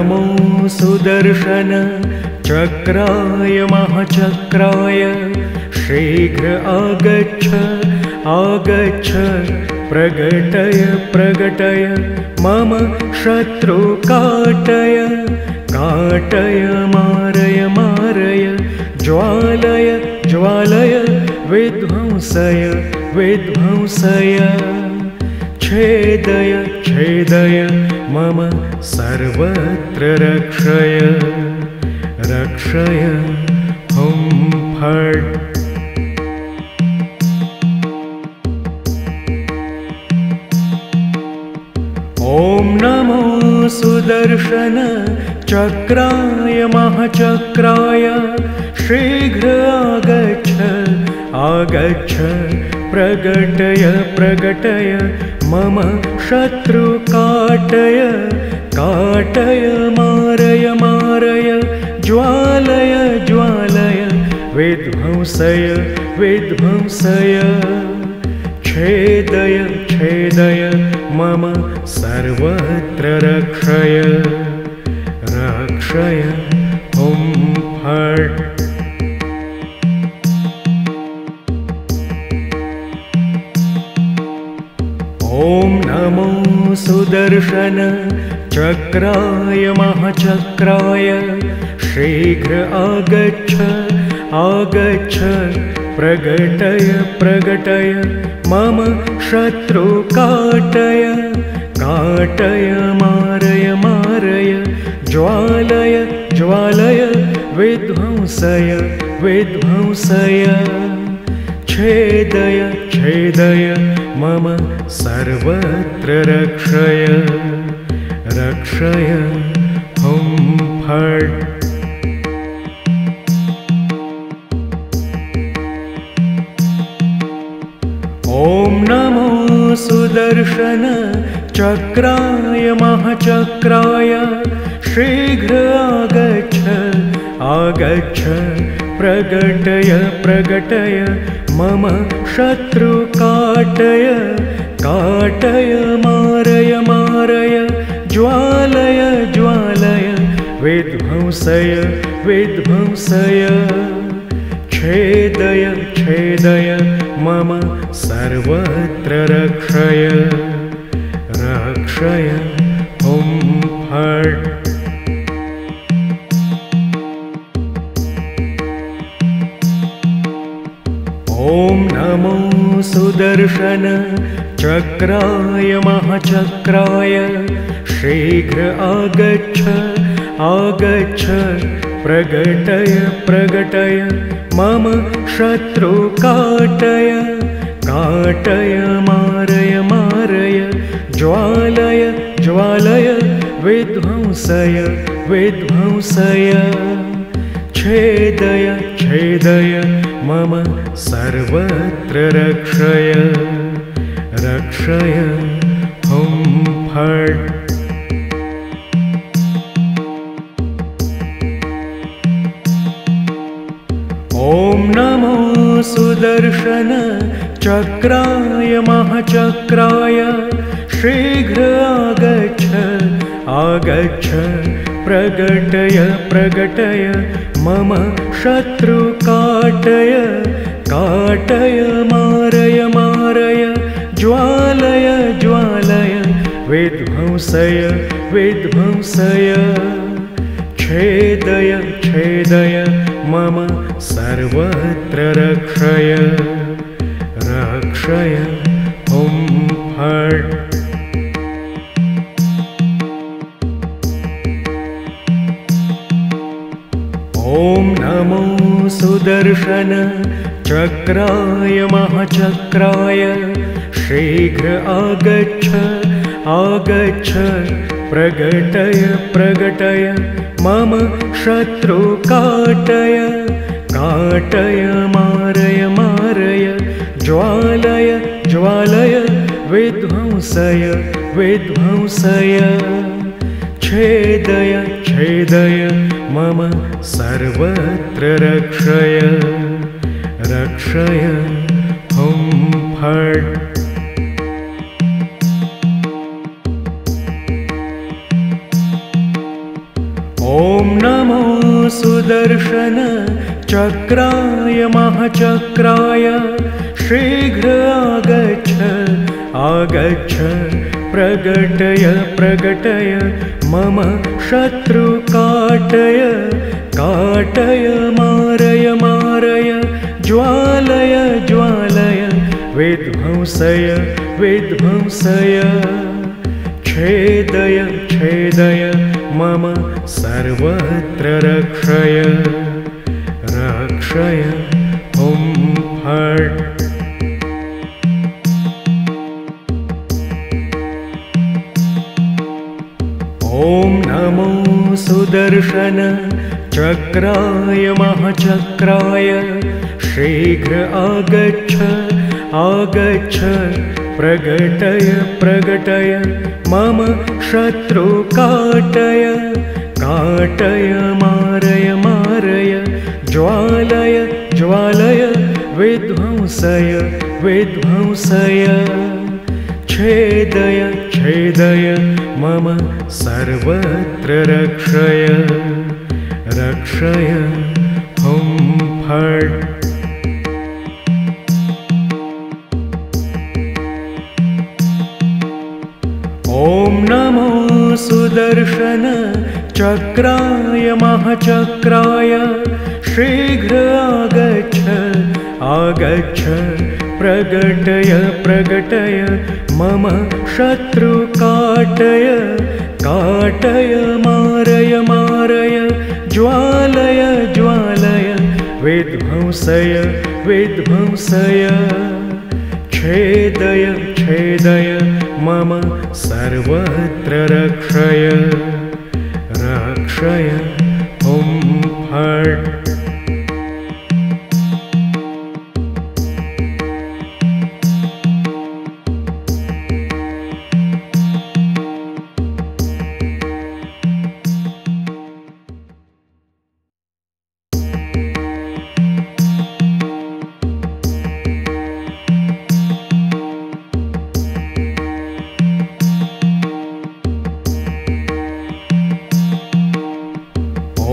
नमो सुदर्शन चक्राय महाचक्राय शीघ्र आगच्छ आगच्छ प्रगटय प्रगटय मम शत्रु काटय काटय मारय मारय ज्वालय ज्वालय विध्वंसय विध्वंसय छेदय छेदय मम सर्वत्र रक्षय रक्षय हुं फट्। ॐ नमो सुदर्शन चक्राय महाचक्राय शीघ्र आगच्छ आगच्छ प्रगटय प्रगटय मम शत्रु काटय काटय मारय मारय ज्वालय ज्वालय विध्वंसय विध्वंसय छेदय छेदय मम सर्वत्र रक्षय रक्षय हुं फट्। ॐ नमो सुदर्शन चक्राय महाचक्राय शीघ्र आगच्छ आगच्छ प्रगटय प्रगटय मम शत्रु काटय काटय मारय मारय ज्वालय ज्वालय विध्वंसय विध्वंसय छेदय छेदय मम सर्वत्र रक्षय रक्षय हुं फट्। ॐ नमो सुदर्शन चक्राय महाचक्राय शीघ्र आगच्छ आगच्छ प्रगटय प्रगटय मम शत्रु काटय काटय मारय मारय ज्वालय ज्वालय विध्वंसय विध्वंसय छेदय छेदय मम सर्वत्र रक्षय रक्षय हुं फट्। ॐ नमो सुदर्शन चक्राय महाचक्राय शीघ्र आगच्छ आगच्छ प्रगटय प्रगटय मम शत्रु काटय काटय मारय मारय ज्वालय ज्वालय विध्वंसय विध्वंसय छेदय छेदय मम सर्वत्र रक्षय रक्षय हुं फट्। ॐ नमो सुदर्शन चक्राय महाचक्राय शीघ्र आगच्छ आगच्छ प्रगटय प्रगटय मम शत्रु काटय काटय मारय मारय ज्वालय ज्वालय विध्वंसय विध्वंसय छेदय छेदय मम सर्वत्र रक्षय रक्षय हुं फट्। ॐ नमो सुदर्शन चक्राय महाचक्राय शीघ्र आगच्छ आगच्छ प्रगटय प्रगटय मम शत्रु काटय काटय मारय मारय ज्वालय ज्वालय विध्वंसय विध्वंसय छेदय छेदय मम सर्वत्र रक्षय रक्षय हुं फट्। ॐ ॐ नमो सुदर्शन चक्राय महाचक्राय शीघ्र आगच्छ आगच्छ प्रगटय प्रगटय मम शत्रु काटय काटय मारय मारय ज्वालय ज्वालय विध्वंसय विध्वंसय छेदय छेदय मम सर्वत्र रक्षय रक्षय हुं फट् ॐ नमो सुदर्शन चक्राय महाचक्राय शीघ्र आगच्छ आगच्छ प्रगटय प्रगटय मम शत्रु काटय काटय मारय मारय ज्वालय ज्वालय विध्वंसय विध्वंसय छेदय छेदय मम सर्वत्र रक्षय रक्षय हुं फट् ॐ नमो सुदर्शन चक्राय महाचक्राय शीघ्र आगच्छ आगच्छ प्रगटय प्रगटय मम शत्रु काटय काटय मारय मारय ज्वालय ज्वालय विध्वंसय विध्वंसय छेदय छेदय मम सर्वत्र रक्षय रक्षय हुं फट्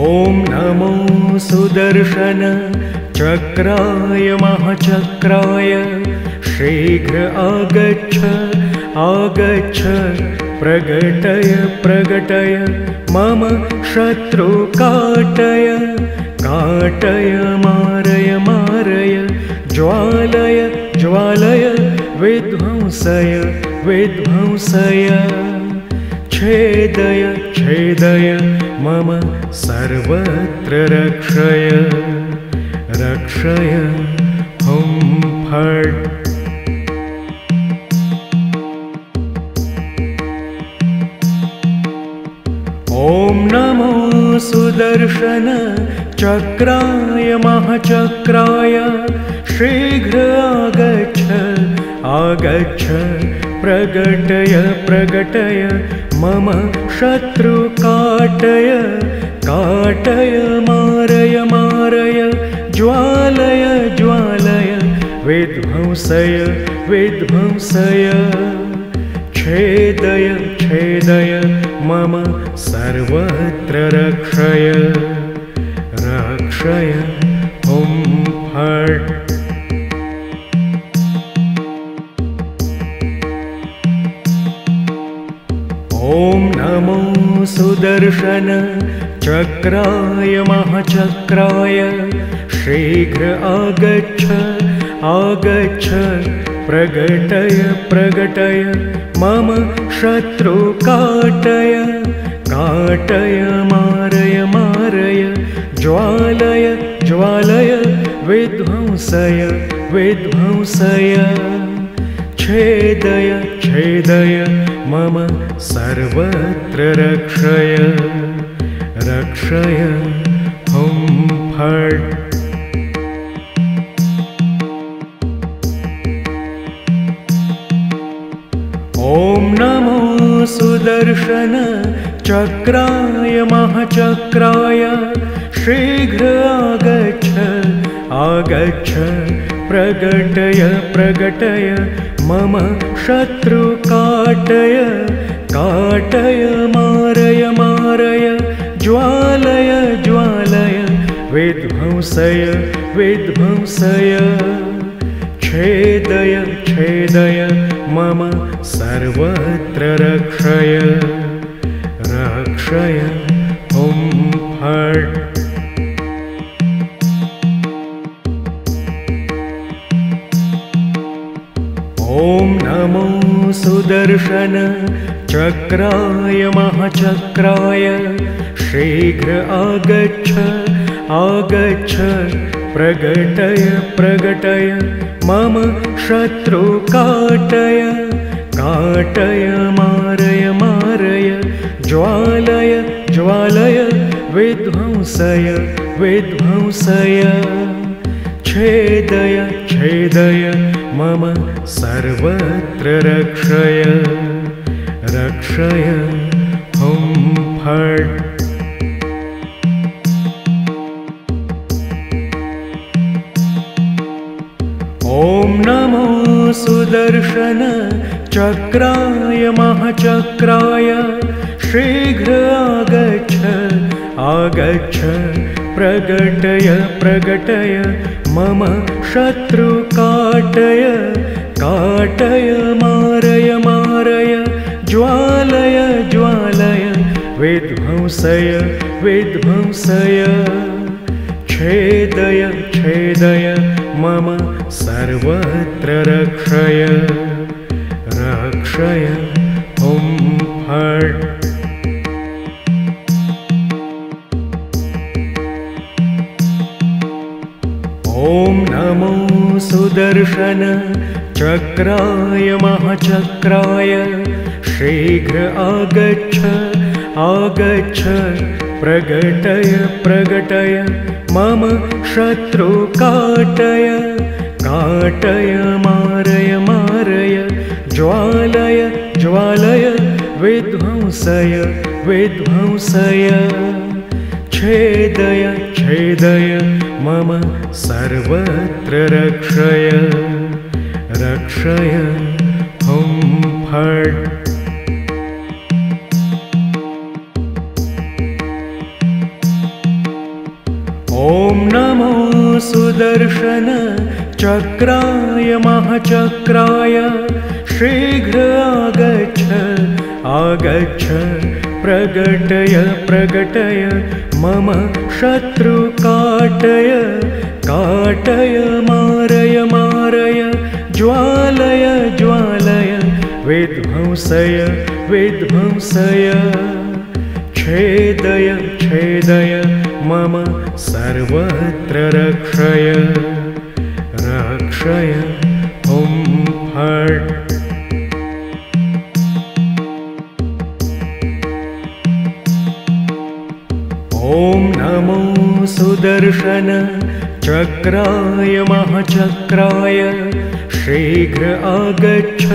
ॐ नमो सुदर्शन चक्राय महाचक्राय शीघ्र आगच्छ आगच्छ प्रगटय प्रगटय मम शत्रु काटय काटय मारय मारय ज्वालय ज्वालय विध्वंसय विध्वंसय छेदय छेदय मम सर्वत्र रक्षय रक्षय हुं फट् ॐ नमो सुदर्शन चक्राय महाचक्राय शीघ्र आगच्छ आगच्छ प्रगटय प्रगटय मम शत्रु काटय काटय मारय मारय ज्वालय ज्वालय विध्वंसय विध्वंसय छेदय छेदय मम सर्वत्र रक्षय रक्षय हुं फट् ॐ नमो सुदर्शन चक्राय महाचक्राय शीघ्र आगच्छ आगच्छ प्रगटय प्रगटय मम शत्रु काटय काटय मारय मारय ज्वालय ज्वालय विध्वंसय विध्वंसय छेदय छेदय मम सर्वत्र रक्षय रक्षय हुं फट् ॐ नमो सुदर्शन चक्राय महाचक्राय शीघ्र आगच्छ आगच्छ प्रगटय प्रगटय मम शत्रु काटय काटय मारय मारय ज्वालय विध्वंसय विध्वंसय छेदय छेदय मम सर्वत्र रक्षय रक्षय हुं फट् ॐ नमो सुदर्शन चक्राय महाचक्राय शीघ्र आगच्छ आगच्छ प्रगटय प्रगटय मम शत्रु काटय काटय मारय मारय ज्वालय ज्वालय विध्वंसय विध्वंसय छेदय छेदय मम सर्वत्र रक्षय रक्षय हुं फट् ॐ नमो सुदर्शन चक्राय महाचक्राय शीघ्र आगच्छ आगच्छ प्रगटय प्रगटय मम शत्रु काटय काटय मारय मारय ज्वालय ज्वालय विध्वंसय विध्वंसय छेदय छेदय मम सर्वत्र रक्षय रक्षय हुं फट् ॐ नमो सुदर्शन चक्राय महाचक्राय शीघ्र आगच्छ आगच्छ प्रगटय प्रगटय मम शत्रु काटय काटय मारय मारय ज्वालय ज्वालय विध्वंसय विध्वंसय छेदय छेदय मम सर्वत्र रक्षय रक्षय हुं फट् ॐ नमो सुदर्शन चक्राय महाचक्राय शीघ्र आगच्छ आगच्छ प्रगटय प्रगटय मम शत्रु काटय काटय मारय मारय ज्वालय ज्वालय विध्वंसय विध्वंसय छेदय छेदय मम सर्वत्र रक्षय रक्षय हुं फट् ॐ नमो सुदर्शन चक्राय महाचक्राय शीघ्र आगच्छ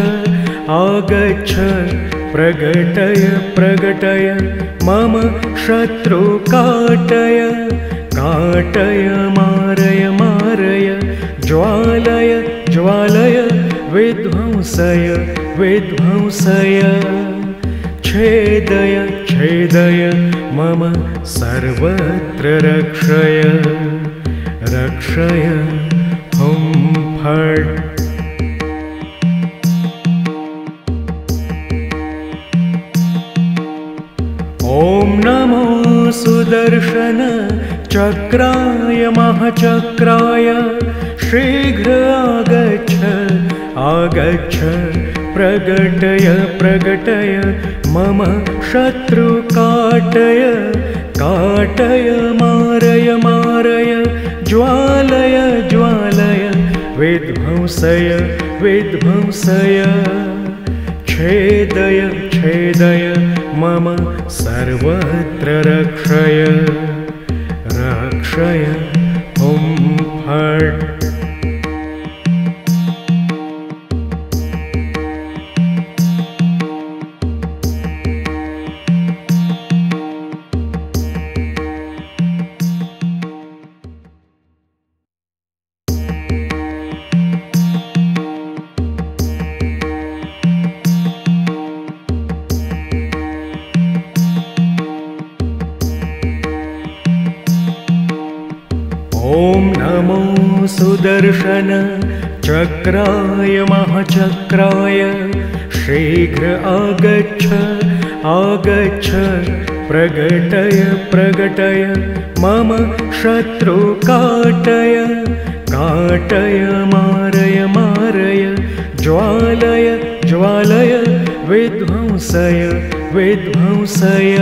आगच्छ प्रगटय प्रगटय मम शत्रु काटय काटय मारय मारय ज्वालय ज्वालय विध्वंसय विध्वंसय छेदय छेदय मम सर्वत्र रक्षय रक्षय हुं फट् ॐ नमो सुदर्शन चक्राय महाचक्राय शीघ्र आगच्छ आगच्छ प्रगटय प्रगटय मम शत्रु काटय काटय मारय मारय ज्वालय ज्वालय विध्वंसय विध्वंसय छेदय छेदय मम सर्वत्र रक्षय रक्षय हुं फट् सुदर्शन चक्राय महाचक्राय शीघ्र आगच्छ आगच्छ प्रगटय प्रगटय मम शत्रु काटय काटय मारय मारय ज्वालय ज्वालय विध्वंसय विध्वंसय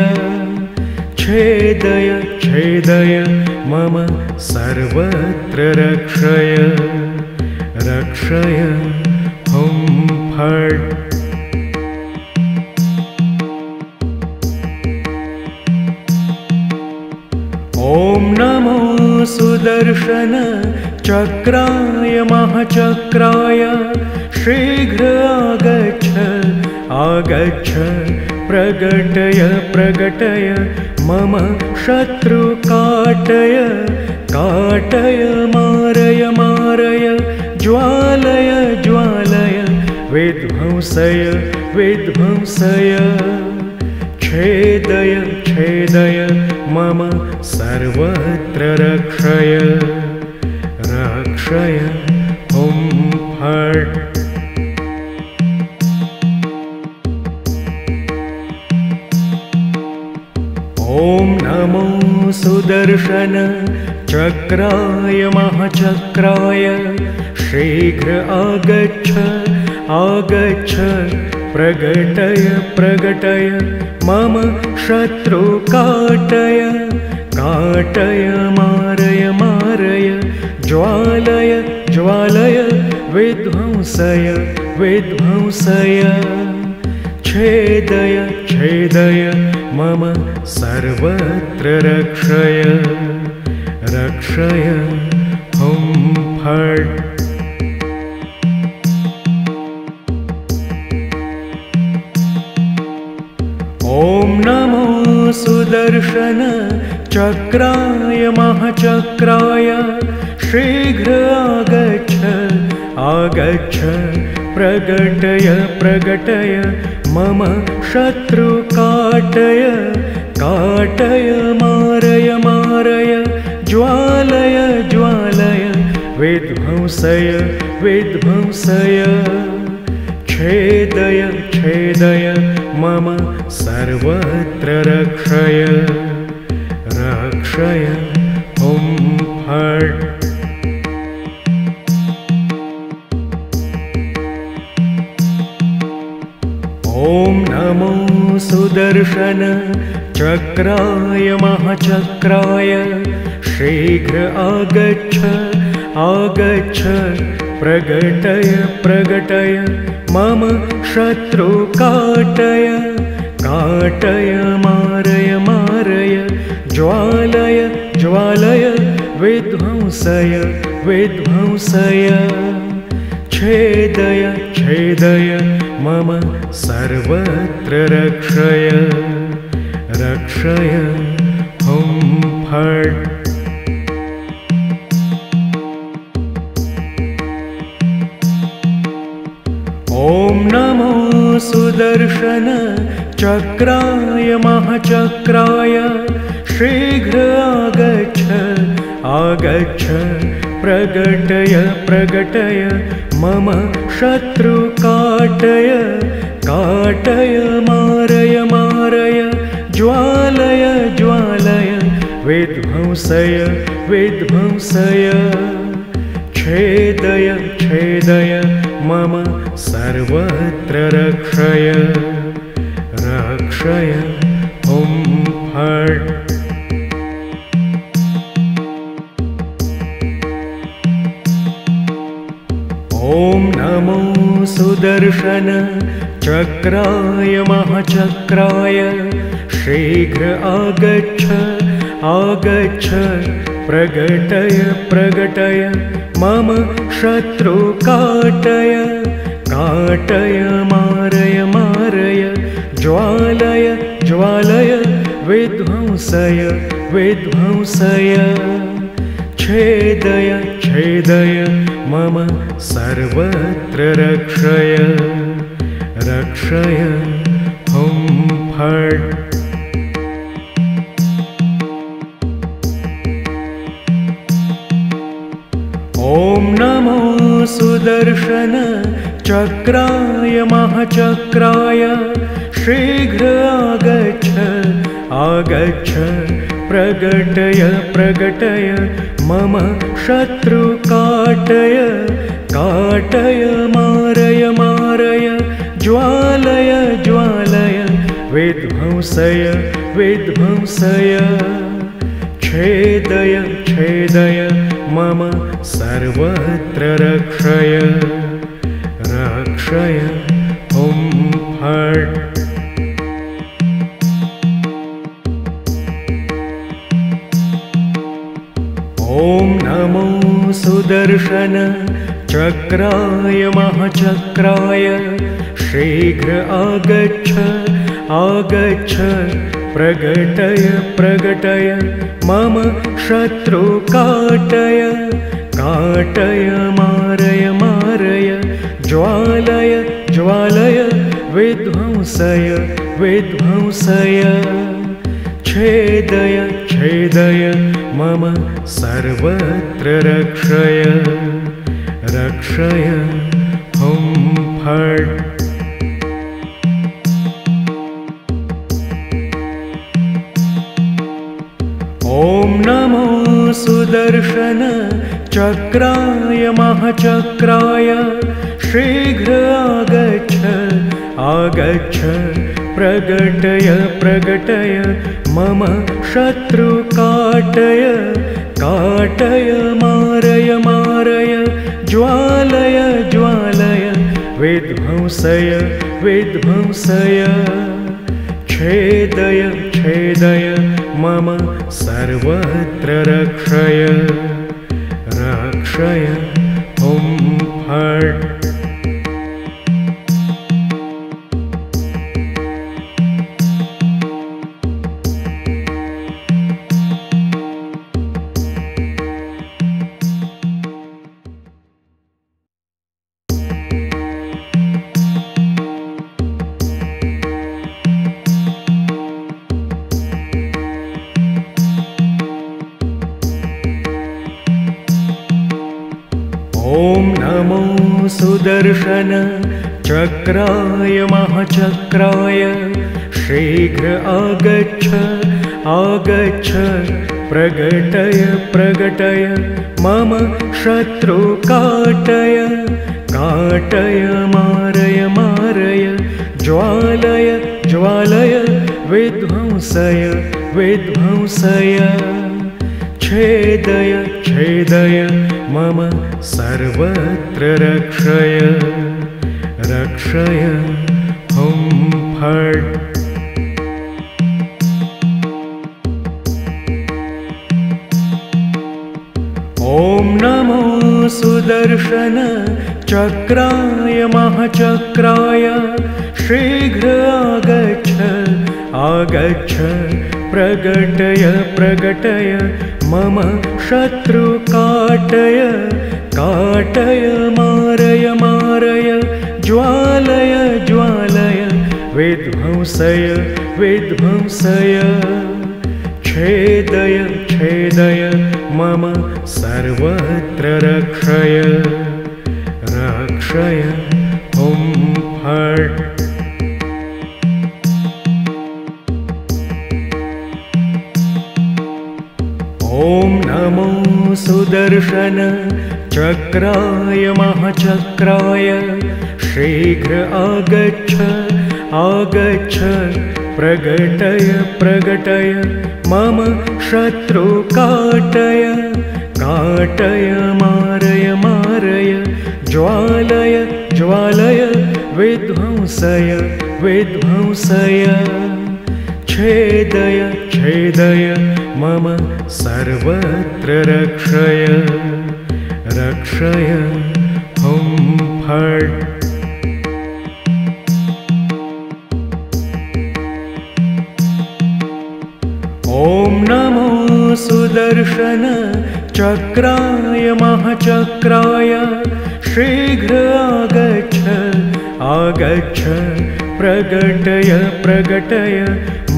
छेदय छेदय मम सर्वत्र रक्षय रक्षय हुं फट्। ॐ नमो सुदर्शन चक्राय महाचक्राय शीघ्र आगच्छ आगच्छ प्रगटय प्रगटय मम शत्रु काटय काटय मारय मारय ज्वालय ज्वालय विध्वंसय विध्वंसय छेदय छेदय मम सर्वत्र रक्षय रक्षय हुं फट्। ॐ नमो सुदर्शन चक्राय महाचक्राय शीघ्र आगच्छ आगच्छ प्रगटय प्रगटय मम शत्रु काटय काटय मारय मारय ज्वालय ज्वालय विध्वंसय विध्वंसय छेदय छेदय मम सर्वत्र रक्षय रक्षय हुं फट्। ॐ नमो सुदर्शन चक्राय महाचक्राय शीघ्र आगच्छ आगच्छ प्रगटय प्रगटय मम शत्रु काटय काटय मारय मारय ज्वालय ज्वालय विध्वंसय विध्वंसय छेदय छेदय मम सर्वत्र रक्षय रक्षय हुं फट्। ॐ नमो सुदर्शन चक्राय महाचक्राय शीघ्र आगच्छ आगच्छ प्रगटय प्रगटय मम शत्रु काटय काटय मारय मारय ज्वालय ज्वालय विध्वंसय विध्वंसय छेदय छेदय मम सर्वत्र रक्षय रक्षय हुं फट्। ॐ नमो सुदर्शन चक्राय महाचक्राय शीघ्र आगच्छ आगच्छ प्रगटय प्रगटय मम शत्रु काटय काटय मारय मारय ज्वालय ज्वालय विध्वंसय विध्वंसय छेदय छेदय मम सर्वत्र रक्षय रक्षय हुं फट्। ॐ नमो सुदर्शन चक्राय महाचक्राय शीघ्र आगच्छ आगच्छ प्रगटय प्रगटय मम शत्रु काटय काटय मारय मारय ज्वालय ज्वालय विध्वंसय विध्वंसय छेदय छेदय मम सर्वत्र रक्षय रक्षय हुं फट्। ॐ नमो सुदर्शन चक्राय महचक्राय शीघ्र आगच्छ आगच्छ प्रगटय प्रगटय मम शत्रुकाटय काटय मारय मारय ज्वालय ज्वालय विध्वंसय विध्वंसय छेदय छेदय मम सर्वत्र रक्षय रक्षय हुं फट् ॐ नमो सुदर्शन चक्राय महचक्राय शीघ्र आगच्छ आगच्छ प्रगटय प्रगटय मम शत्रुकाटय काटय मारय मारय ज्वालय ज्वालय विध्वंसय विध्वंसय छेदय छेदय मम सर्वत्र रक्षय रक्षय हुं फट् ॐ नमो सुदर्शन चक्राय महचक्राय शीघ्र आगच्छ आगच्छ प्रगटय प्रगटय मम शत्रुकाटय काटय मारय मारय ज्वालय ज्वालय विध्वंसय विध्वंसय छेदय छेदय मम सर्वत्र रक्षय रक्षय हुं फट् ॐ नमो सुदर्शन चक्राय महचक्राय शीघ्र आगच्छ आगच्छ प्रगटय प्रगटय मम शत्रुकाटय काटय मारय मारय ज्वालय ज्वालय विध्वंसय विध्वंसय छेदय छेदय मम सर्वत्र रक्षय रक्षय हुं फट् ॐ नमो सुदर्शन चक्राय महचक्राय शीघ्र आगच्छ आगच्छ प्रगटय प्रगटय मम शत्रुकाटय काटय मारय मारय ज्वालय ज्वालय विध्वंसय विध्वंसय छेदय छेदय मम सर्वत्र रक्षय रक्षय हुं फट् ॐ नमो सुदर्शन चक्राय महचक्राय शीघ्र आगच्छ आगच्छ प्रगटय प्रगटय मम शत्रुकाटय काटय मारय मारय ज्वालय ज्वालय विध्वंसय विध्वंसय छेदय छेदय मम सर्वत्र रक्षय रक्षय हुं फट् ॐ नमो सुदर्शन चक्राय महचक्राय शीघ्र आगच्छ आगच्छ प्रगटय प्रगटय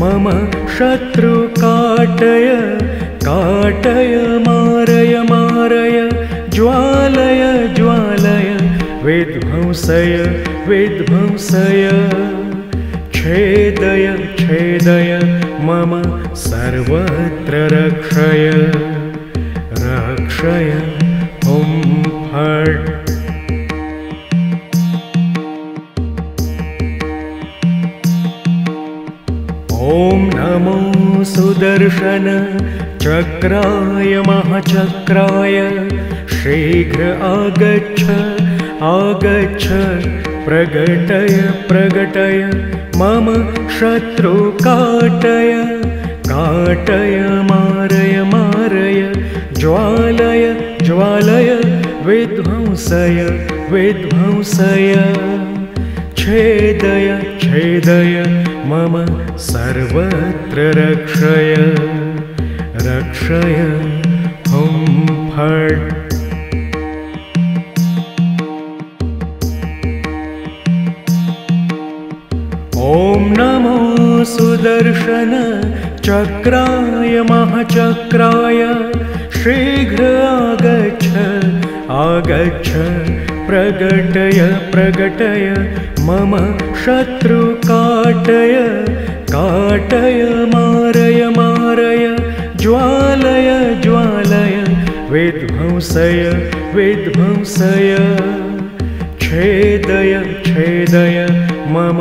मम शत्रुकाटय काटय मारय मारय ज्वालय विध्वंसय विध्वंसय छेदय छेदय मम सर्वत्र रक्षय रक्षय हुं फट् ॐ नमो सुदर्शन चक्राय महाचक्राय शीघ्र आगच्छ आगच्छ प्रगटय प्रगटय मम शत्रु काटय काटय मारय मारय ज्वालय ज्वालय विध्वंसय विध्वंसय छेदय छेदय मम सर्वत्र रक्षय रक्षय हुं फट् ॐ नमो सुदर्शन चक्राय महाचक्राय शीघ्र आगच्छ आगच्छ प्रगटय प्रगटय मम शत्रु काटय काटय मारय मारय ज्वालय ज्वालय विध्वंसय विध्वंसय छेदय छेदय मम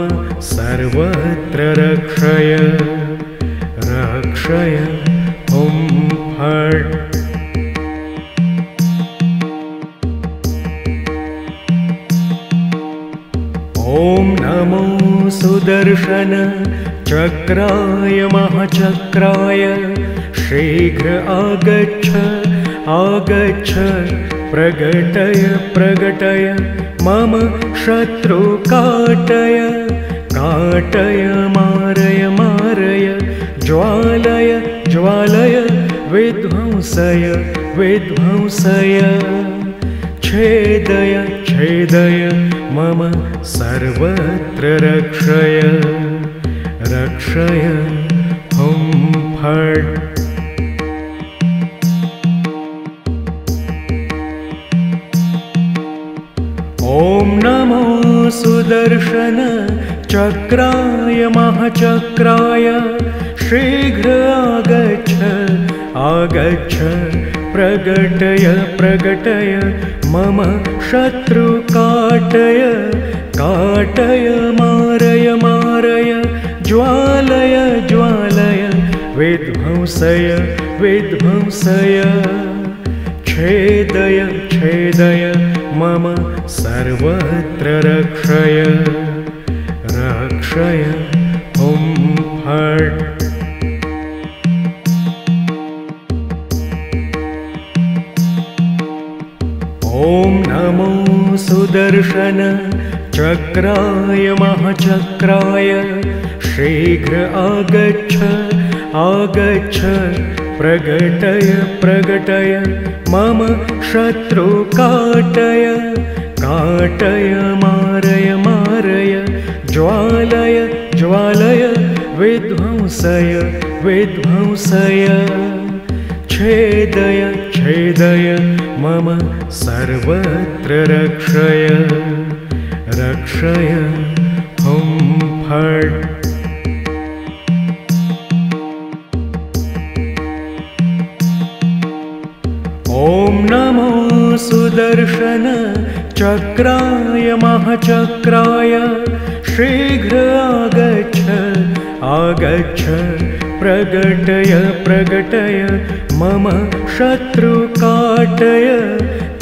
सर्वत्र रक्षय रक्षय हुं फट् ॐ नमो सुदर्शन चक्राय महाचक्राय शीघ्र आगच्छ आगच्छ प्रगटय प्रगटय मम शत्रु काटय काटय मारय मारय ज्वालय ज्वालय विध्वंसय विध्वंसय छेदय छेदय मम सर्वत्र रक्षय रक्षय हुं फट् ॐ नमो सुदर्शन चक्राय महाचक्राय शीघ्र आगच्छ आगच्छ प्रगटय प्रगटय मम शत्रु काटय काटय मारय मारय ज्वालय ज्वालय विध्वंसय विध्वंसय छेदय छेदय मम सर्वत्र रक्षय रक्षय हुं फट् ॐ नमो सुदर्शन चक्राय महाचक्राय शीघ्र आगच्छ आगच्छ प्रगटय प्रगटय मम शत्रु काटय काटय मारय मारय ज्वालय ज्वालय विध्वंसय विध्वंसय छेदय छेदय मम सर्वत्र रक्षय रक्षय हुं फट् ॐ नमो सुदर्शन चक्राय महाचक्राय शीघ्र आगच्छ आगच्छ प्रगटय प्रगटय मम शत्रु काटय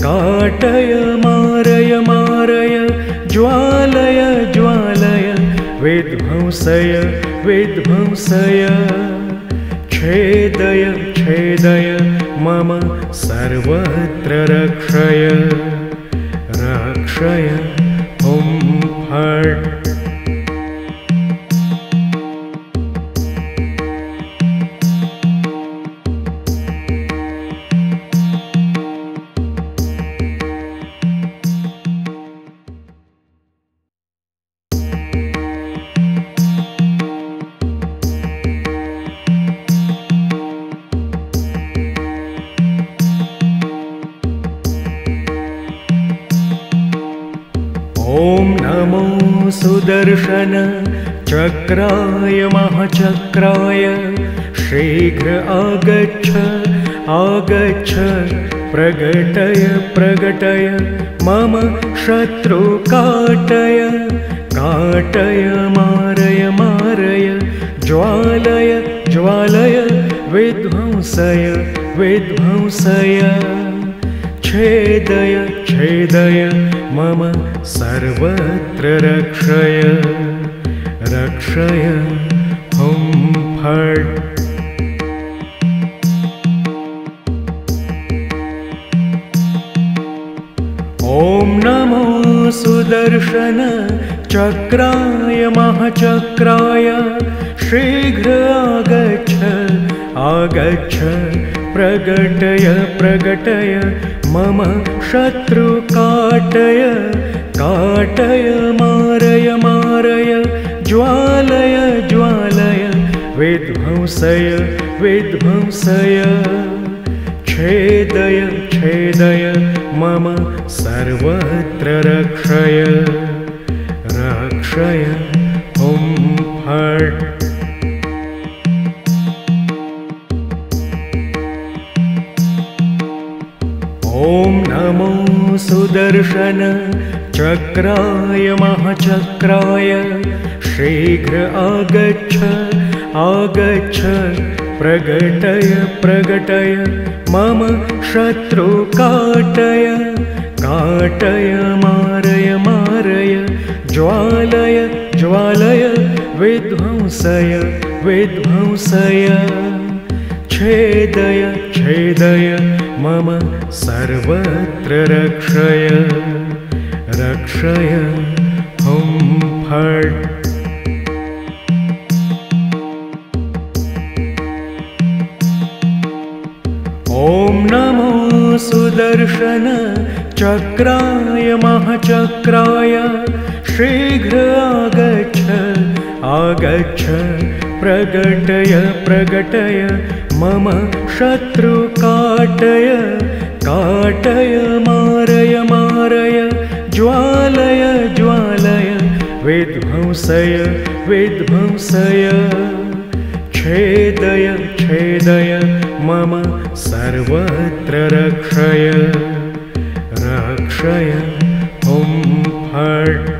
काटय मारय मारय ज्वालय ज्वालय विध्वंसय विध्वंसय छेदय छेदय मम सर्वत्र रक्षय रक्षय हुं फट् सुदर्शन चक्राय महाचक्राय शीघ्र आगच्छ आगच्छ प्रगटय प्रगटय मम शत्रु काटय काटय मारय मारय ज्वालय ज्वालय विध्वंसय विध्वंसय छेदय छेदय मम सर्वत्र रक्षय रक्षय हुं फट्। ॐ नमो सुदर्शन चक्राय महाचक्राय शीघ्र आगच्छ आगच्छ प्रगटय प्रगटय मम शत्रु काटय काटय मारय मारय ज्वालय ज्वालय विध्वंसय विध्वंसय छेदय छेदय मम सर्वत्र रक्षय रक्षय हुं फट्। ॐ नमो सुदर्शन चक्राय महाचक्राय शीघ्र आगच्छ आगच्छ प्रगटय प्रगटय मम शत्रु काटय काटय मारय मारय ज्वालय ज्वालय विध्वंसय विध्वंसय छेदय छेदय मम सर्वत्र रक्षय रक्षय हुं फट्। ॐ नमो सुदर्शन चक्राय महाचक्राय शीघ्र आगच्छ आगच्छ प्रगटय प्रगटय मम शत्रु काटय काटय मारय मारय ज्वालय ज्वालय विध्वंसय विध्वंसय छेदय छेदय मम सर्वत्र रक्षय रक्षय हुं फट्।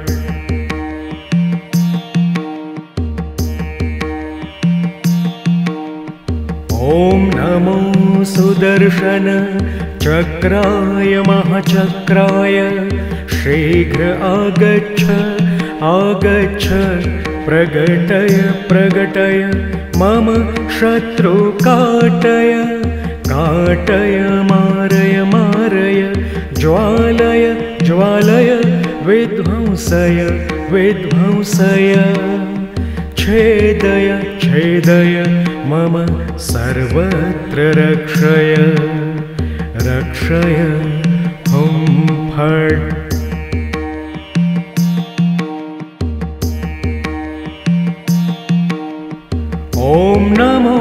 ॐ नमो सुदर्शन चक्राय महाचक्राय शीघ्र आगच्छ आगच्छ प्रगटय प्रगटय मम शत्रु काटय काटय मारय मारय ज्वालय ज्वालय विध्वंसय विध्वंसय छेदय छेदय मम सर्वत्र रक्षय रक्षय हुं फट्। ॐ नमो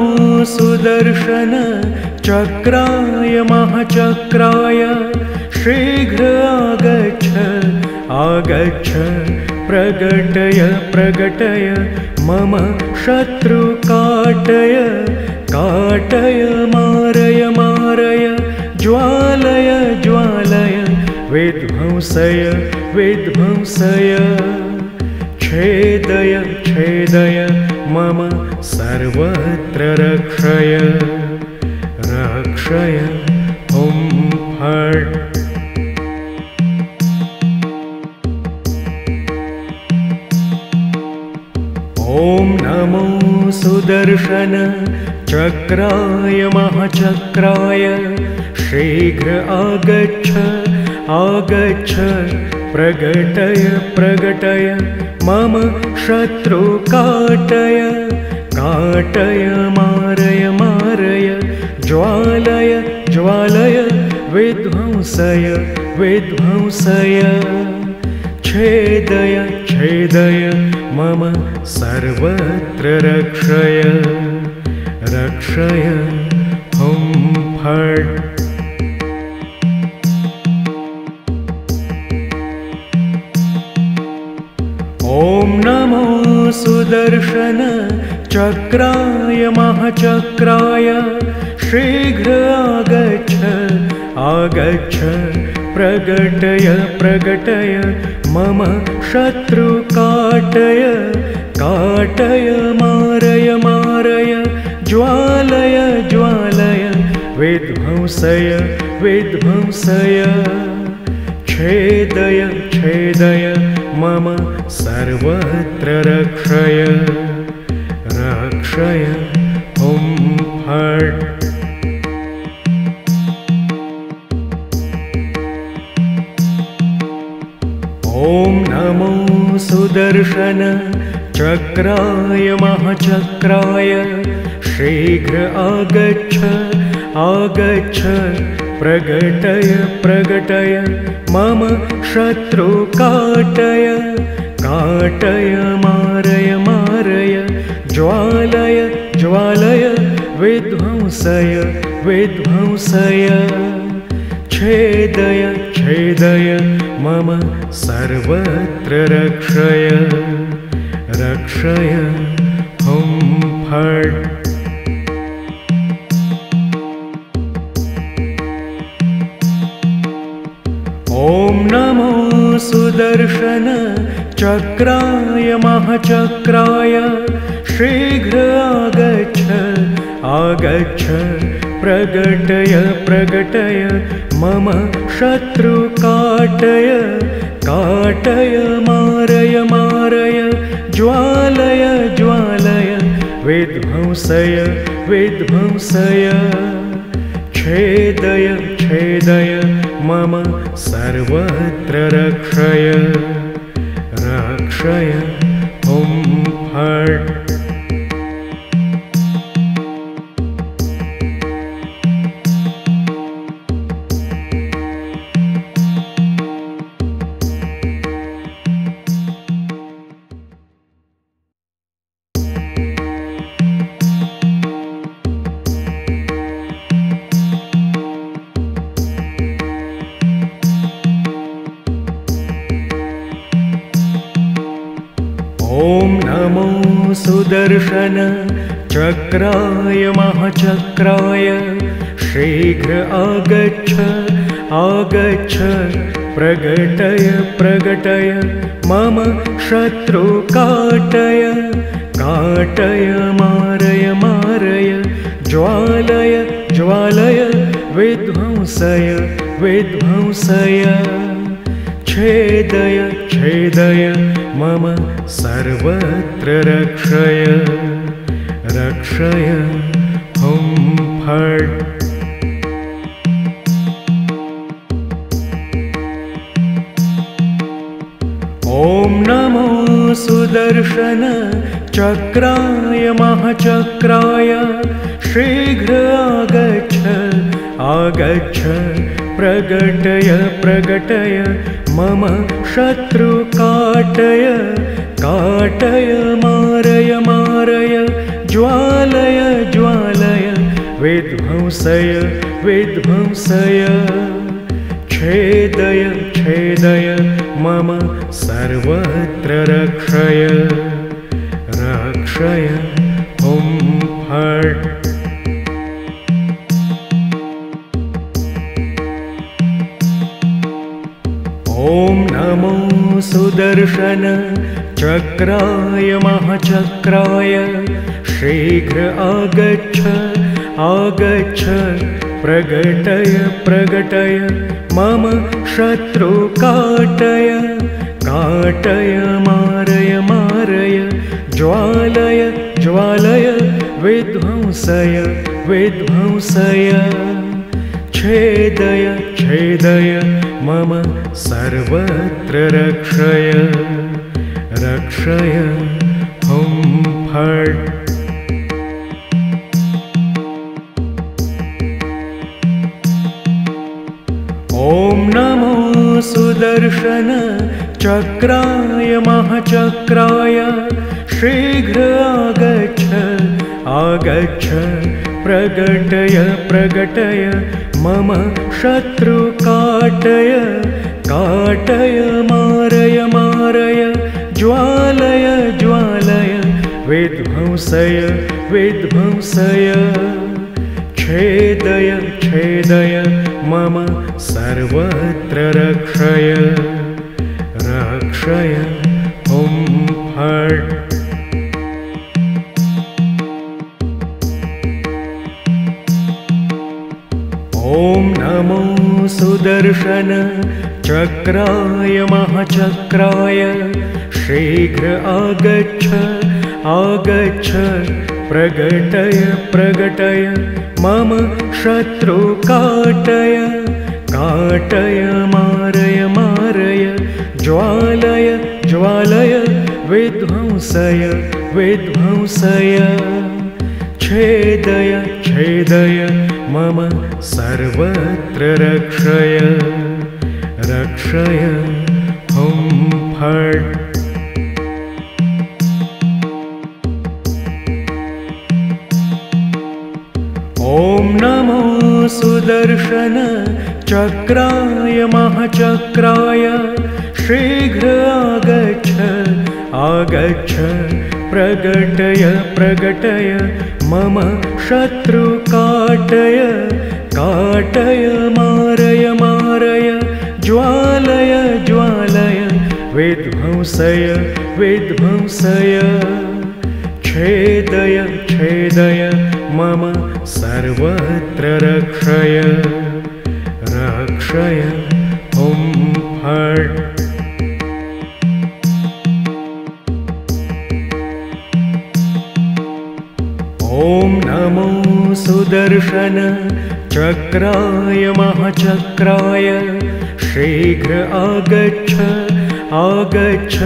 सुदर्शन चक्राय महाचक्राय शीघ्र आगच्छ आगच्छ प्रगटय प्रगटय मम शत्रु काटय काटय मारय मारय ज्वालय ज्वालय विध्वंसय विध्वंसय छेदय छेदय मम सर्वत्र रक्षय रक्षय हुं फट्। ॐ नमो सुदर्शन चक्राय महाचक्राय शीघ्र आगच्छ आगच्छ प्रगटय प्रगटय मम शत्रु काटय काटय मारय मारय ज्वालय ज्वालय विध्वंसय विध्वंसय छेदय छेदय मम सर्वत्र रक्षय रक्षय हुं फट्। ॐ सुदर्शन चक्राय महाचक्राय शीघ्र आगच्छ आगच्छ प्रगटय प्रगटय मम शत्रु काटय काटय मारय मारय ज्वालय ज्वालय विध्वंसय विध्वंसय छेदय छेदय मम सर्वत्र रक्षय रक्षय हुं फट् ॐ नमो सुदर्शन चक्राय महाचक्राय शीघ्र आगच्छ आगच्छ प्रगटय प्रगटय मम शत्रु काटय काटय मारय मारय ज्वालय ज्वालय विध्वंसय विध्वंसय छेदय छेदय मम सर्वत्र रक्षय रक्षय हुं फट् ॐ नमो सुदर्शन चक्राय महाचक्राय शीघ्र आगच्छ आगच्छ प्रगटय प्रगटय मम शत्रु काटय काटय मारय मारय ज्वालय ज्वालय विध्वंसय विध्वंसय छेदय छेदय मम सर्वत्र रक्षय रक्षय हुं फट् ॐ नमो सुदर्शन चक्राय महाचक्राय शीघ्र आगच्छ आगच्छ प्रगटय प्रगटय मम शत्रु काटय काटय मारय मारय ज्वालय ज्वालय विध्वंसय विध्वंसय छेदय छेदय मम सर्वत्र रक्षय रक्षय हुं फट् ॐ नमो सुदर्शन चक्राय महाचक्राय शीघ्र आगच्छ आगच्छ प्रगटय प्रगटय मम शत्रु काटय काटय मारय मारय ज्वालय ज्वालय विध्वंसय विध्वंसय छेदय छेदय मम सर्वत्र रक्षय रक्षय हुं फट् ॐ नमो सुदर्शन चक्राय महाचक्राय शीघ्र आगच्छ आगच्छ प्रगटय प्रगटय मम शत्रु काटय काटय मारय मारय ज्वालय ज्वालय विध्वंसय विध्वंसय छेदय छेदय मम सर्वत्र रक्षय रक्षय हुं फट् ॐ नमो सुदर्शन चक्राय महाचक्राय शीघ्र आगच्छ आगच्छ प्रगटय प्रगटय मम शत्रु काटय काटय मारय मारय ज्वालय ज्वालय विध्वंसय विध्वंसय छेदय छेदय मम सर्वत्र रक्षय रक्षय हुं फट् ॐ नमो सुदर्शन चक्राय महाचक्राय शीघ्र आगच्छ आगच्छ प्रगटय प्रगटय मम शत्रु काटय काटय मारय मारय ज्वालय ज्वालय विध्वंसय विध्वंसय छेदय छेदय मम सर्वत्र रक्षय रक्षय हुं फट् ॐ नमो सुदर्शन चक्राय महाचक्राय शीघ्र आगच्छ आगच्छ प्रगटय प्रगटय मम शत्रु काटय काटय मारय मारय ज्वालय ज्वालय विध्वंसय विध्वंसय छेदय छेदय मम सर्वत्र रक्षय रक्षय हुं फट् ॐ नमो सुदर्शन चक्राय महाचक्राय शीघ्र आगच्छ आगच्छ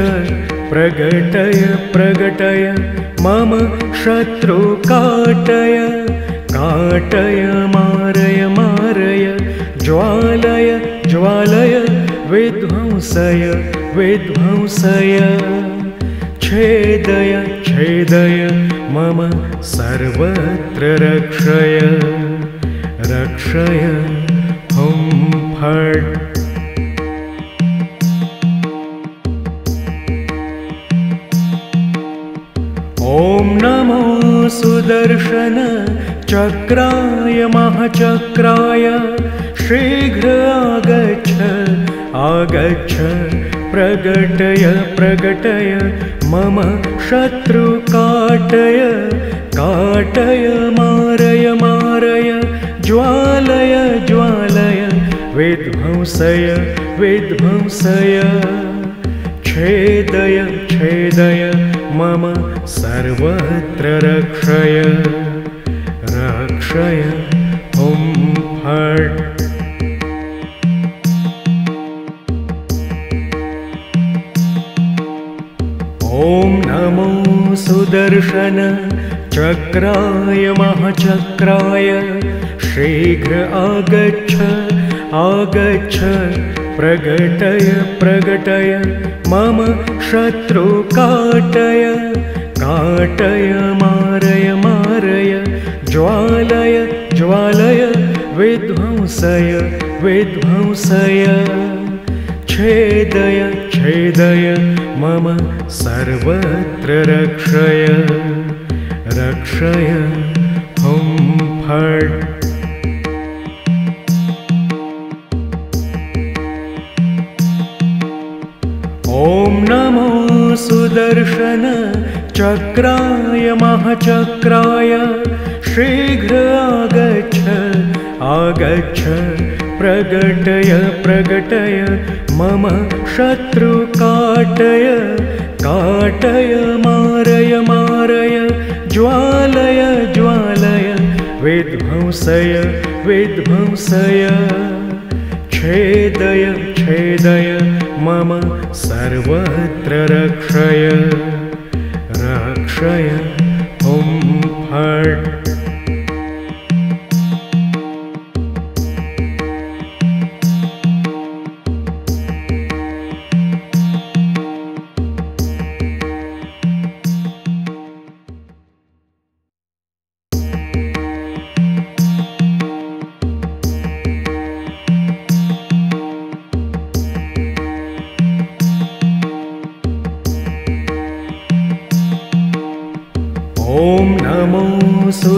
प्रगटय प्रगटय मम शत्रु काटय काटय मारय मारय ज्वालय ज्वालय विध्वंसय विध्वंसय छेदय छेदय मम सर्वत्र रक्षय रक्षय हुं फट् ॐ नमो सुदर्शन चक्राय महाचक्राय शीघ्र आगच्छ आगच्छ प्रगटय प्रगटय मम शत्रु काटय काटय मारय मारय ज्वालय ज्वालय विध्वंसय विध्वंसय छेदय छेदय मम सर्वत्र रक्षय रक्षय हुं फट् ॐ नमो सुदर्शन चक्राय महाचक्राय शीघ्र आगच्छ आगच्छ प्रगटय प्रगटय मम शत्रु काटय काटय मारय मारय ज्वालय ज्वालय विध्वंसय विध्वंसय छेदय छेदय मम सर्वत्र रक्षय रक्षय हुं फट् ॐ नमो सुदर्शन चक्राय महाचक्राय शीघ्र आगच्छ आगच्छ प्रगटय प्रगटय मम शत्रु काटय काटय मारय मारय ज्वालय ज्वालय विध्वंसय विध्वंसय छेदय छेदय मम सर्वत्र रक्षय रक्षय हुं फट्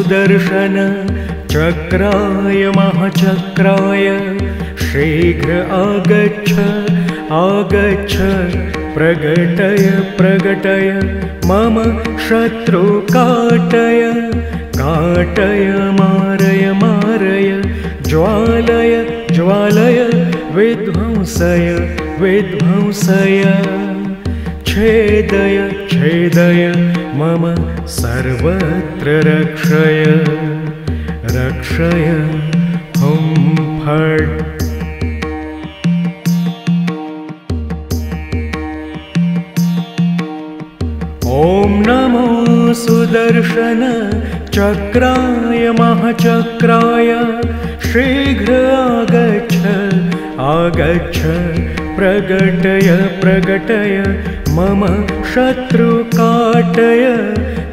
सुदर्शन चक्राय महाचक्राय शीघ्र आगच्छ आगच्छ प्रगटय प्रगटय मम शत्रु काटय काटय मारय मारय ज्वालय ज्वालय विध्वंसय विध्वंसय छेदय छेदय मम सर्वत्र रक्षय रक्षय हुं फट्। ॐ नमो सुदर्शन चक्राय महाचक्राय शीघ्र आगच्छ आगच्छ प्रगटय प्रगटय मम शत्रु काटय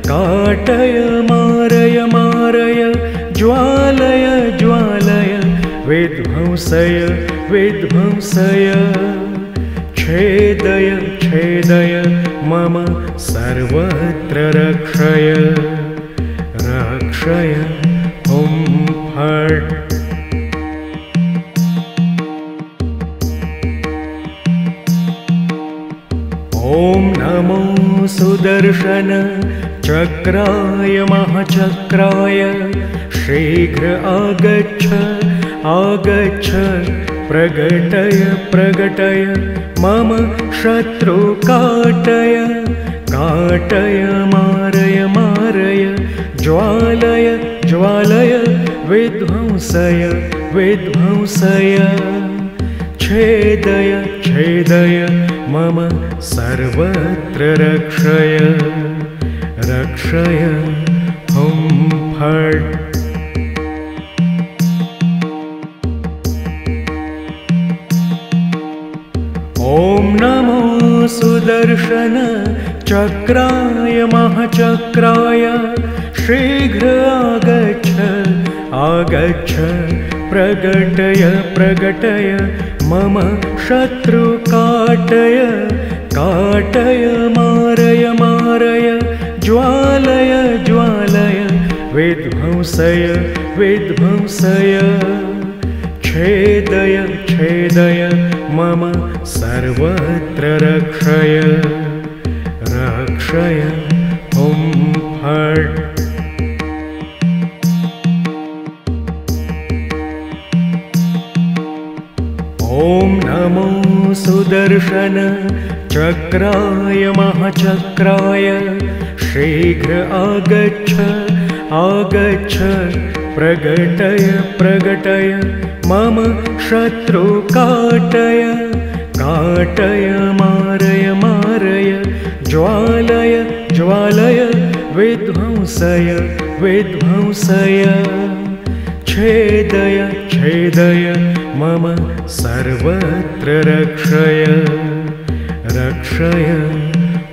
काटय मारय मारय ज्वालय ज्वालय विध्वंसय विध्वंसय छेदय छेदय मम सर्वत्र रक्षय रक्षय हुं फट्। ॐ नमो सुदर्शन चक्राय महाचक्राय शीघ्र आगच्छ आगच्छ प्रगटय प्रगटय मम शत्रु काटय काटय मारय मारय ज्वालय ज्वालय विध्वंसय विध्वंसय छेदय छेदय मम सर्वत्र रक्षय रक्षय हुं फट्। ॐ नमो सुदर्शन चक्राय महाचक्राय शीघ्र आगच्छ आगच्छ प्रगटय प्रगटय मम शत्रु काटय काटय मारय मारय ज्वालय ज्वालय विध्वंसय विध्वंसय छेदय छेदय मम सर्वत्र रक्षय रक्षय हुं फट्। ॐ नमो सुदर्शन चक्राय महाचक्राय शीघ्र आगच्छ आगच्छ प्रगटय प्रगटय मम शत्रु काटय काटय मारय मारय ज्वालय ज्वालय विध्वंसय विध्वंसय छेदय छेदय मम सर्वत्र रक्षय रक्षय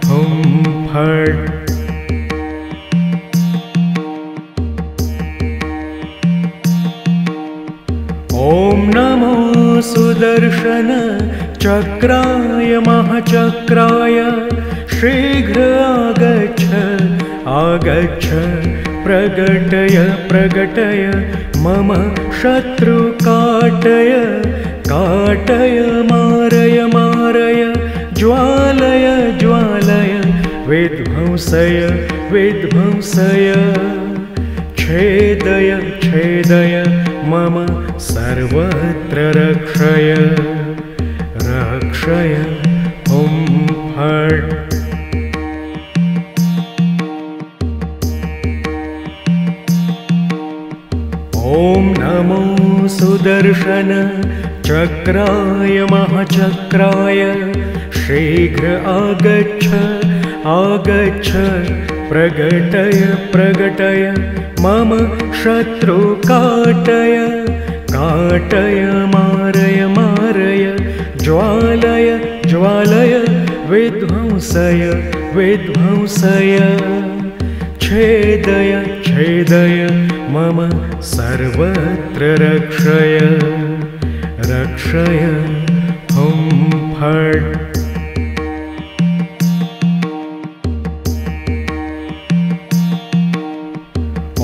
हुं फट्। ॐ नमो सुदर्शन चक्राय महाचक्राय शीघ्र आगच्छ आगच्छ प्रगटय प्रगटय मम शत्रु काटय काटय मारय मारय ज्वालय ज्वालय विध्वंसय विध्वंसय छेदय छेदय मम सर्वत्र रक्षय रक्षय हुं फट्। ॐ नमो सुदर्शन चक्राय महाचक्राय शीघ्र आगच्छ आगच्छ प्रगटय प्रगटय मम शत्रु काटय काटय मारय मारय ज्वालय ज्वालय विध्वंसय विध्वंसय छेदय छेदय मम सर्वत्र रक्षय रक्षय हुं फट्।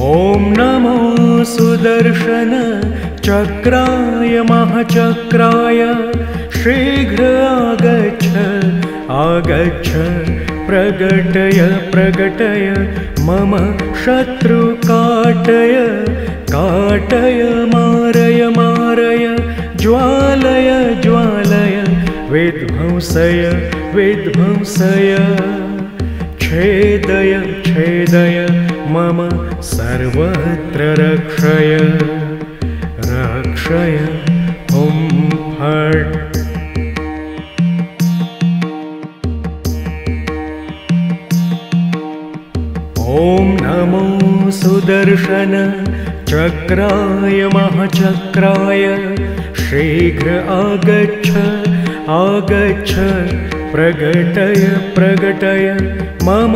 ॐ सुदर्शन चक्राय महाचक्राय शीघ्र आगच्छ आगच्छ प्रगटय प्रगटय मम शत्रु काटय काटय मारय मारय ज्वालय ज्वालय विध्वंसय विध्वंसय छेदय छेदय मम सर्वत्र रक्षय रक्षय हुं फट्। ॐ नमो सुदर्शन चक्राय महाचक्राय शीघ्र आगच्छ आगच्छ प्रगटय प्रगटय मम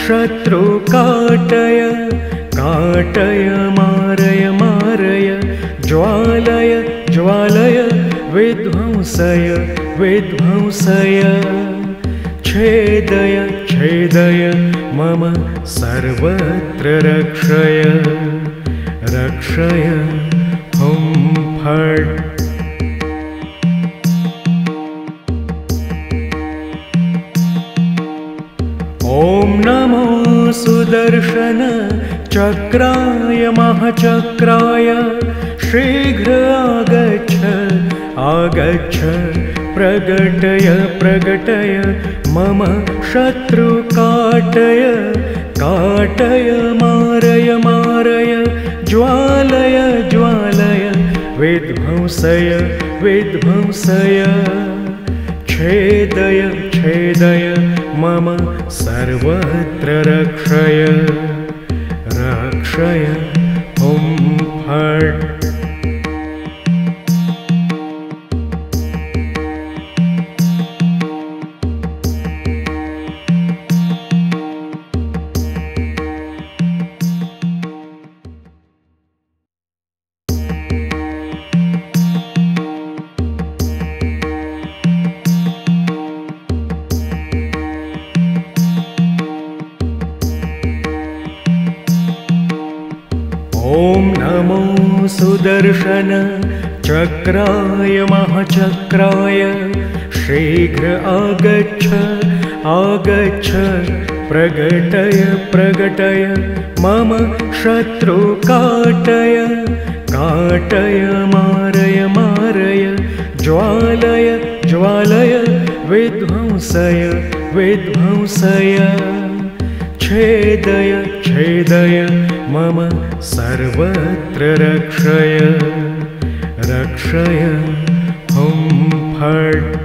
शत्रु काटय काटय मारय मारय ज्वालय ज्वालय विध्वंसय विध्वंसय छेदय छेदय मम सर्वत्र रक्षय रक्षय हुं फट्। ॐ नमो सुदर्शन चक्राय महाचक्राय शीघ्र आगच्छ आगच्छ प्रगटय प्रगटय मम शत्रु काटय काटय मारय मारय ज्वालय ज्वालय विध्वंसय विध्वंसय छेदय छेदय मम सर्वत्र रक्षय रक्षय हुं फट्। ॐ नमो सुदर्शन चक्राय महाचक्राय शीघ्र आगच्छ आगच्छ प्रगटय प्रगटय मम शत्रु काटय काटय मारय मारय ज्वालय ज्वालय विध्वंसय विध्वंसय छेदय छेदय मम सर्वत्र रक्षय रक्षय हुं फट्।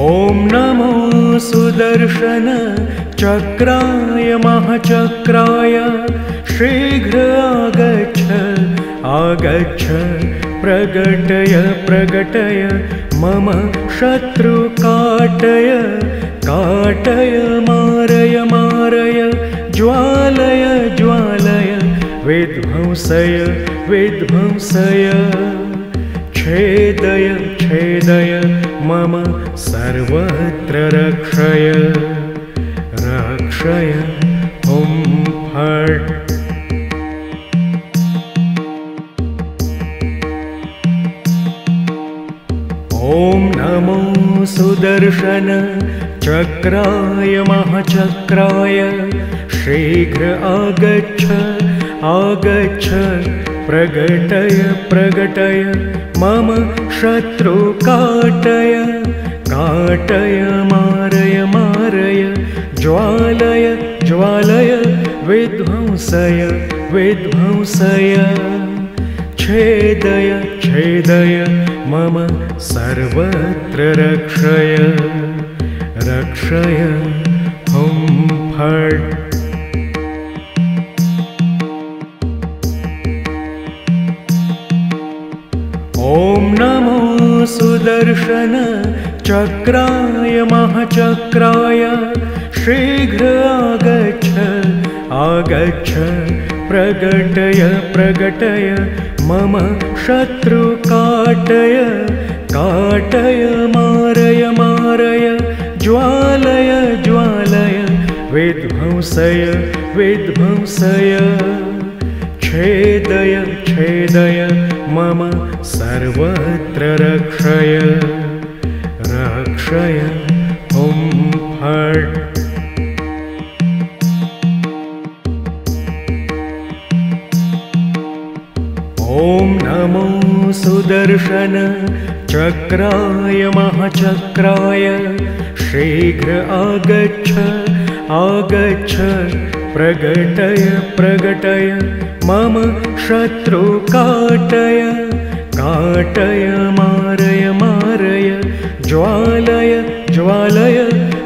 ॐ नमो सुदर्शन चक्राय महाचक्राय शीघ्र आगच्छ आगच्छ प्रगटय प्रगटय मम शत्रु काटय काटय मारय मारय ज्वालय ज्वालय विध्वंसय विध्वंसय छेदय छेदय मम सर्वत्र रक्षय रक्षय हुं फट्। ॐ नमो सुदर्शन चक्राय महाचक्राय शीघ्र आगच्छ आगच्छ प्रगटय प्रगटय मम शत्रु काटय काटय मारय मारय ज्वालय ज्वालय विध्वंसय विध्वंसय छेदय छेदय मम सर्वत्र रक्षय रक्षय हुं फट्। ॐ नमो सुदर्शन चक्राय महाचक्राय शीघ्र आगच्छ आगच्छ प्रगटय प्रगटय मम शत्रु काटय काटय मारय मारय ज्वालय ज्वालय विध्वंसय विध्वंसय छेदय छेदय मम सर्वत्र रक्षय रक्षय हुं फट् ॐ नमो सुदर्शन चक्राय महाचक्राय शीघ्र आगच्छ आगच्छ प्रगटय प्रगटय मम शत्रु काटय काटय मारय मारय ज्वालय ज्वालय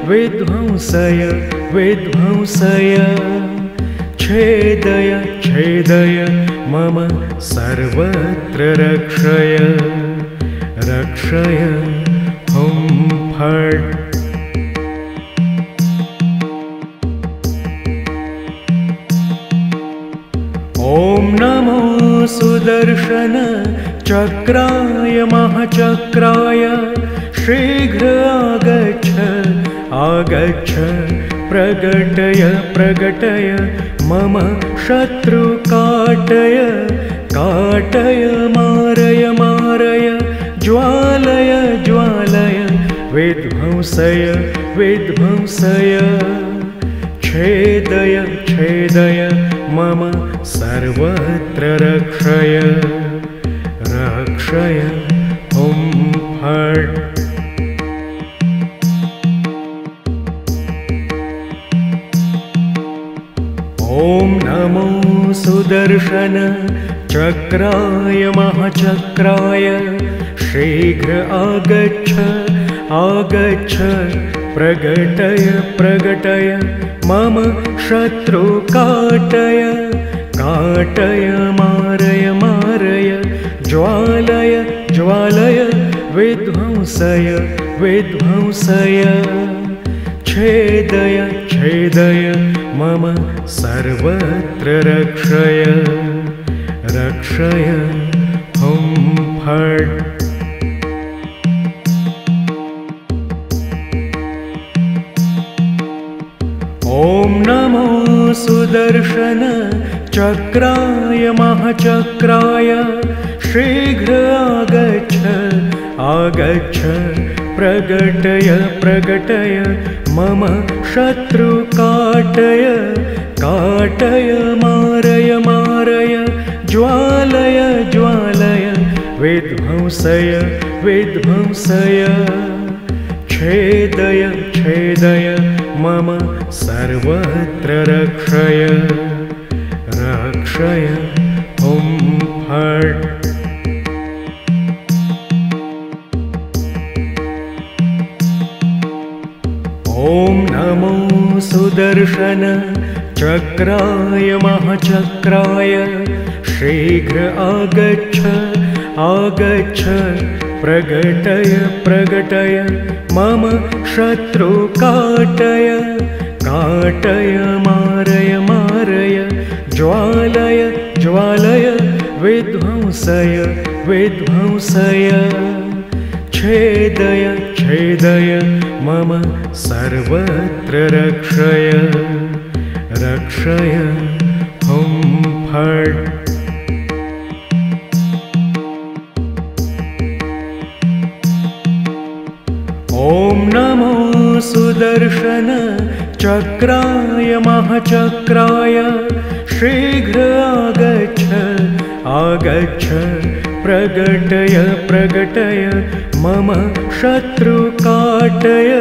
विध्वंसय विध्वंसय छेदय छेदय मम सर्वत्र रक्षय रक्षय हुं फट् ॐ नमो सुदर्शन चक्राय महाचक्राय शीघ्र आगच्छ आगच्छ प्रगटय प्रगटय मम शत्रु काटय काटय मारय मारय ज्वालय ज्वालय विध्वंसय विध्वंसय छेदय छेदय मम सर्वत्र रक्षय रक्षय हुं फट् ॐ नमो सुदर्शन चक्राय महाचक्राय शीघ्र आगच्छ आगच्छ प्रगटय प्रगटय मम शत्रु काटय काटय मारय मारय ज्वालय ज्वालय विध्वंसय विध्वंसय छेदय छेदय मम सर्वत्र रक्षय रक्षय हुं फट् ॐ नमो सुदर्शन चक्राय महाचक्राय शीघ्र आगच्छ आगच्छ प्रगटय प्रगटय मम शत्रु काटय काटय मारय मारय ज्वालय ज्वालय विध्वंसय विध्वंसय छेदय छेदय मम सर्वत्र रक्षय रक्षय हुं फट् ॐ नमो सुदर्शन चक्राय महाचक्राय शीघ्र आगच्छ आगच्छ प्रगटय प्रगटय मम शत्रु काटय काटय मारय मारय ज्वालय ज्वालय विध्वंसय विध्वंसय छेदय छेदय मम सर्वत्र रक्षय रक्षय हुं फट् ॐ नमो सुदर्शन चक्राय महाचक्राय शीघ्र आगच्छ आगच्छ प्रगटय प्रगटय मम शत्रु काटय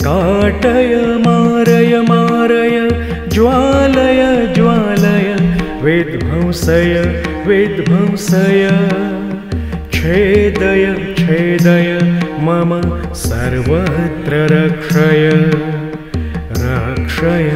काटय मारय मारय ज्वालय ज्वालय विध्वंसय विध्वंसय छेदय छेदय मम सर्वत्र रक्षय रक्षय